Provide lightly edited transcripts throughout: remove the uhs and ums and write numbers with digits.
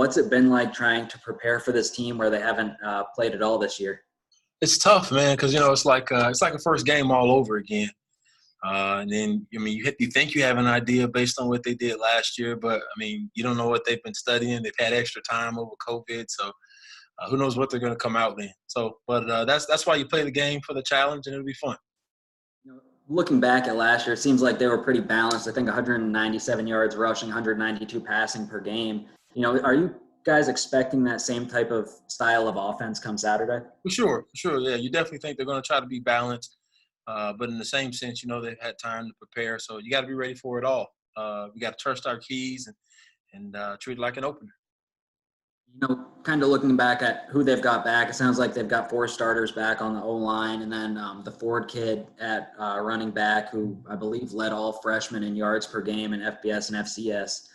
What's it been like trying to prepare for this team where they haven't played at all this year? It's tough, man, because it's like a first game all over again. And then you think you have an idea based on what they did last year, but you don't know what they've been studying. They've had extra time over COVID, so who knows what they're going to come out in. So, but that's why you play the game, for the challenge, and it'll be fun. Looking back at last year, it seems like they were pretty balanced. I think 197 yards rushing, 192 passing per game. Are you guys expecting that same type of style of offense come Saturday? For sure, yeah. You definitely think they're going to try to be balanced, but in the same sense, they've had time to prepare, so you got to be ready for it all. We got to trust our keys and treat it like an opener. Kind of looking back at who they've got back, it sounds like they've got 4 starters back on the O-line, and then the Ford kid at running back, who I believe led all freshmen in yards per game in FBS and FCS.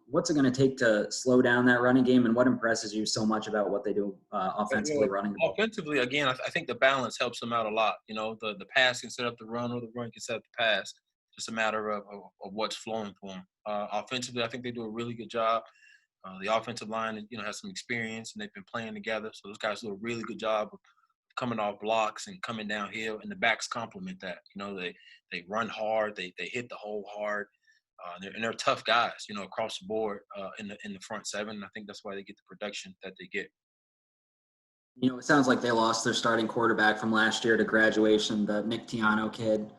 What's it going to take to slow down that running game, and what impresses you so much about what they do offensively running the ball? Offensively, again, I think the balance helps them out a lot. The pass can set up the run, or the run can set up the pass. Just a matter of what's flowing for them. Offensively, I think they do a really good job. The offensive line, has some experience, and they've been playing together. So those guys do a really good job of coming off blocks and coming downhill, and the backs complement that. They run hard, they hit the hole hard, they're tough guys, across the board in the front seven. And I think that's why they get the production that they get. It sounds like they lost their starting quarterback from last year to graduation, the Nick Tiano kid.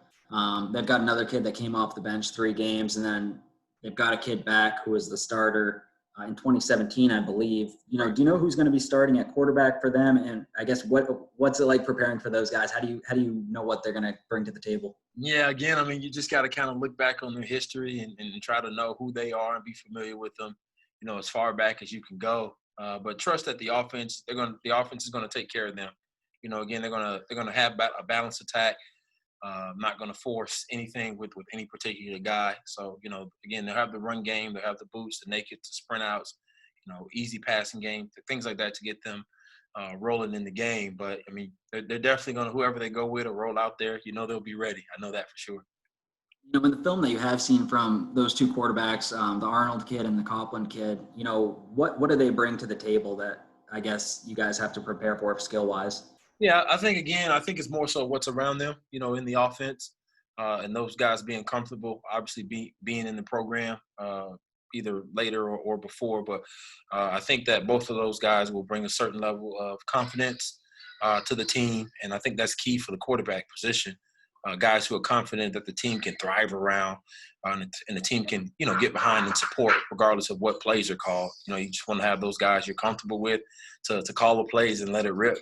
They've got another kid that came off the bench 3 games, and then they've got a kid back who was the starter in 2017, I believe. Do you know who's going to be starting at quarterback for them? And I guess what's it like preparing for those guys? How do you know what they're going to bring to the table? Yeah, again, you just got to kind of look back on their history and try to know who they are and be familiar with them, as far back as you can go. But trust that the offense is going to take care of them. Again, they're going to have a balanced attack. Not going to force anything with any particular guy. So, again, they'll have the run game, they'll have the boots, the naked, the sprint outs, easy passing game, things like that to get them rolling in the game. But, they're definitely going to, whoever they go with or roll out there, they'll be ready. I know that for sure. In the film that you have seen from those 2 quarterbacks, the Arnold kid and the Copland kid, what do they bring to the table that I guess you guys have to prepare for skill-wise? Yeah, I think it's more so what's around them, in the offense, and those guys being comfortable, obviously being in the program, either later or before. But I think that both of those guys will bring a certain level of confidence to the team, and I think that's key for the quarterback position. Guys who are confident that the team can thrive around, and the team can, get behind and support regardless of what plays are called. You just want to have those guys you're comfortable with to call the plays and let it rip.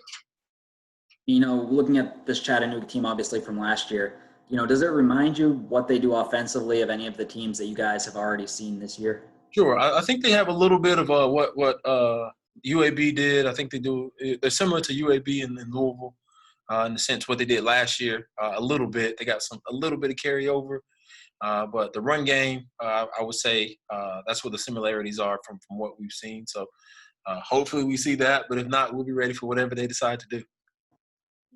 Looking at this Chattanooga team, obviously from last year, does it remind you what they do offensively of any of the teams that you guys have already seen this year? Sure. I think they have a little bit of what UAB did. I think they're similar to UAB in Louisville in the sense what they did last year. A little bit. They got a little bit of carryover. But the run game, I would say that's where the similarities are from what we've seen. So hopefully we see that. But if not, we'll be ready for whatever they decide to do.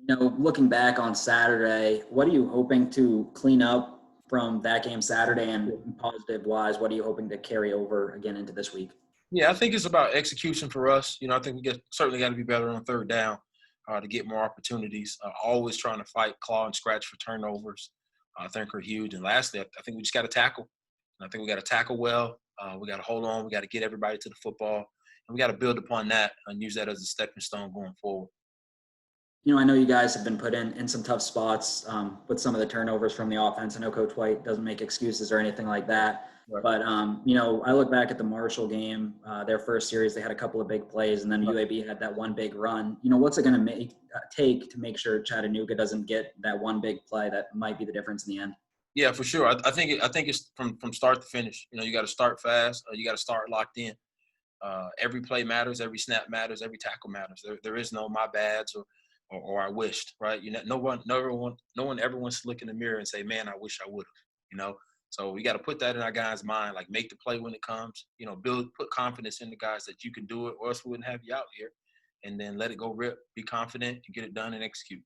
Looking back on Saturday, what are you hoping to clean up from that game Saturday, and positive-wise, what are you hoping to carry over again into this week? Yeah, I think it's about execution for us. I think we certainly got to be better on 3rd down to get more opportunities. Always trying to fight, claw, and scratch for turnovers. I think are huge. And lastly, I think we just got to tackle. I think we got to tackle well. We got to hold on. We got to get everybody to the football. And we got to build upon that and use that as a stepping stone going forward. I know you guys have been put in some tough spots with some of the turnovers from the offense. I know Coach White doesn't make excuses or anything like that. Right. But, I look back at the Marshall game, their first series, they had a couple of big plays, and then UAB had that one big run. What's it going to take to make sure Chattanooga doesn't get that one big play that might be the difference in the end? Yeah, for sure. I think it's from start to finish. You got to start fast. You got to start locked in. Every play matters. Every snap matters. Every tackle matters. There is no my bads or I wished, right? No one ever wants to look in the mirror and say, man, I wish I would have, So we got to put that in our guys' mind, like make the play when it comes, put confidence in the guys that you can do it, or else we wouldn't have you out here. And then let it go rip, be confident, and get it done and execute.